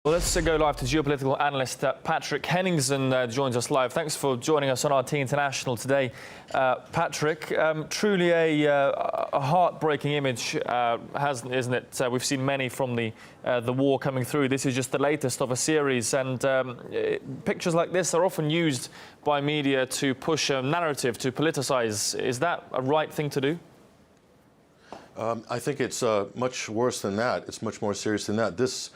Well, let's go live to geopolitical analyst Patrick Henningsen joins us live. Thanks for joining us on RT International today. Patrick, truly a heartbreaking image, isn't it? We've seen many from the war coming through. This is just the latest of a series, and pictures like this are often used by media to push a narrative, to politicize. Is that a right thing to do? I think it's much worse than that. It's much more serious than that. This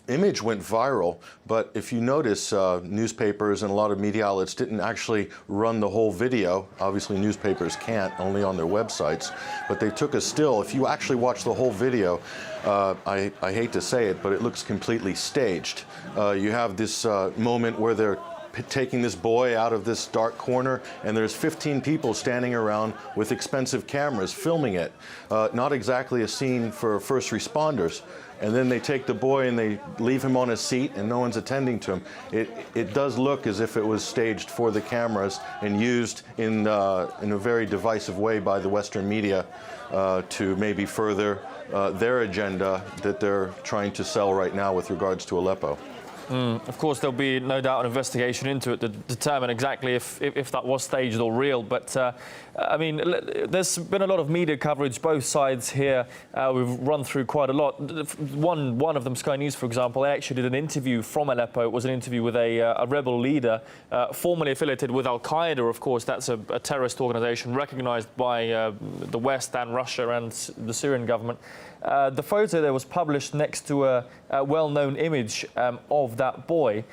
image went viral, but if you notice, newspapers and a lot of media outlets didn't actually run the whole video. Obviously, newspapers can't, only on their websites. But they took a still. If you actually watch the whole video, I hate to say it, but it looks completely staged. You have this moment where they're taking this boy out of this dark corner, and there's 15 people standing around with expensive cameras filming it. Not exactly a scene for first responders. And then they take the boy and they leave him on his seat and no one's attending to him. It does look as if it was staged for the cameras and used in a very divisive way by the Western media to maybe further their agenda that they're trying to sell right now with regards to Aleppo. Of course, there'll be no doubt an investigation into it to determine exactly if that was staged or real. But, I mean, there's been a lot of media coverage, both sides here. We've run through quite a lot. One of them, Sky News, for example, they actually did an interview from Aleppo. It was an interview with a rebel leader, formerly affiliated with Al-Qaeda, of course. That's a terrorist organization recognized by the West and Russia and the Syrian government. The photo there was published next to a well-known image of that boy.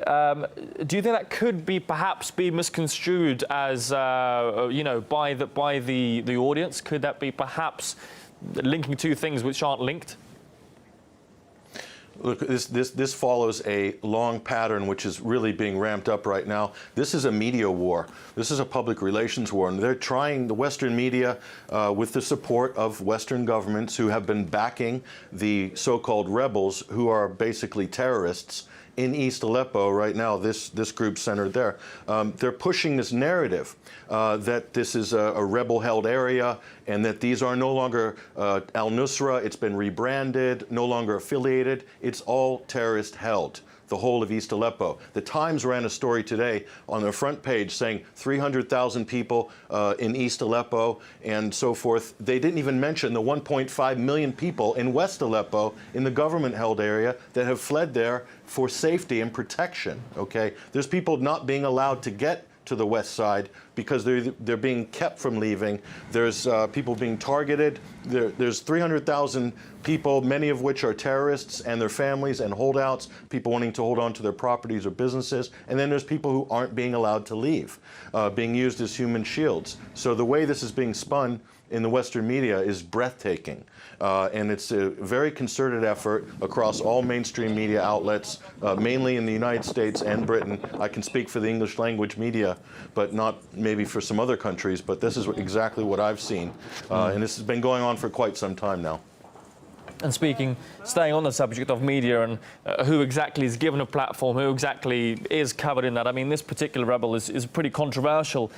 Do you think that could perhaps be misconstrued as, you know, by the audience? Could that be perhaps linking two things which aren't linked? Look, this follows a long pattern which is really being ramped up right now. This is a media war. This is a public relations war. And they're trying, the Western media, with the support of Western governments who have been backing the so-called rebels who are basically terrorists in East Aleppo right now, this group centered there. They're pushing this narrative that this is a rebel-held area and that these are no longer al-Nusra, it's been rebranded, no longer affiliated, it's all terrorist-held, the whole of East Aleppo. The Times ran a story today on their front page saying 300,000 people in East Aleppo and so forth. They didn't even mention the 1.5 million people in West Aleppo in the government-held area that have fled there for safety and protection, okay? There's people not being allowed to get to the west side because they're being kept from leaving. There's people being targeted. There's 300,000 people, many of which are terrorists and their families and holdouts, people wanting to hold on to their properties or businesses. And then there's people who aren't being allowed to leave, being used as human shields. So the way this is being spun in the Western media is breathtaking. And it's a very concerted effort across all mainstream media outlets, mainly in the United States and Britain. I can speak for the English language media, but not maybe for some other countries, but this is exactly what I've seen. And this has been going on for quite some time now. And staying on the subject of media and who exactly is given a platform, who exactly is covered in that. I mean, this particular rebel is a pretty controversial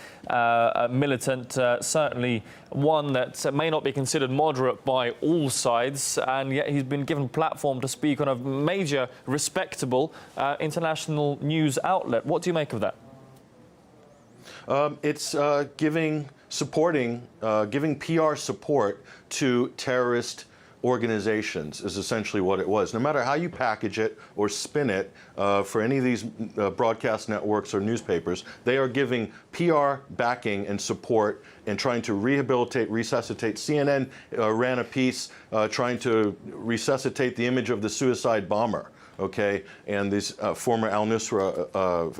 militant, certainly one that may not be considered moderate by all sides, and yet he's been given a platform to speak on a major, respectable international news outlet. What do you make of that? It's giving PR support to terrorist organizations is essentially what it was. No matter how you package it or spin it, for any of these broadcast networks or newspapers, they are giving PR backing and support and trying to rehabilitate, resuscitate. CNN ran a piece trying to resuscitate the image of the suicide bomber, okay, and these former al-Nusra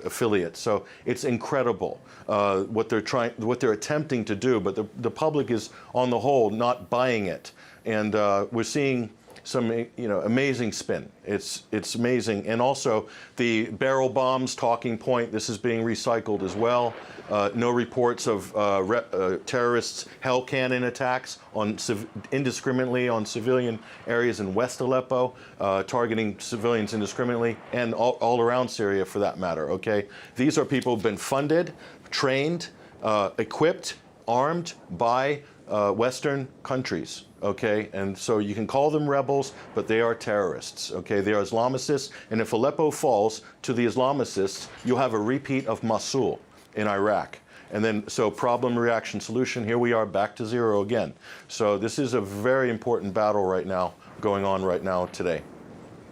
affiliates. So it's incredible what they're attempting to do, but the public is, on the whole, not buying it. And we're seeing some, amazing spin. It's amazing. And also the barrel bombs talking point, this is being recycled as well. No reports of terrorists hell cannon attacks indiscriminately on civilian areas in West Aleppo, targeting civilians indiscriminately, and all around Syria for that matter, okay? These are people who've been funded, trained, equipped, armed by Western countries, okay? And so you can call them rebels, but they are terrorists, okay? They are Islamicists, and if Aleppo falls to the Islamicists, you'll have a repeat of Mosul in Iraq. And then, so problem, reaction, solution, here we are back to zero again. So this is a very important battle right now, going on right now today.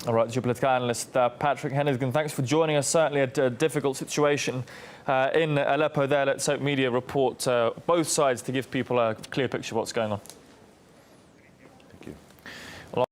All right, geopolitical analyst Patrick Henningsen, thanks for joining us. Certainly a difficult situation in Aleppo there. Let's hope media report both sides to give people a clear picture of what's going on.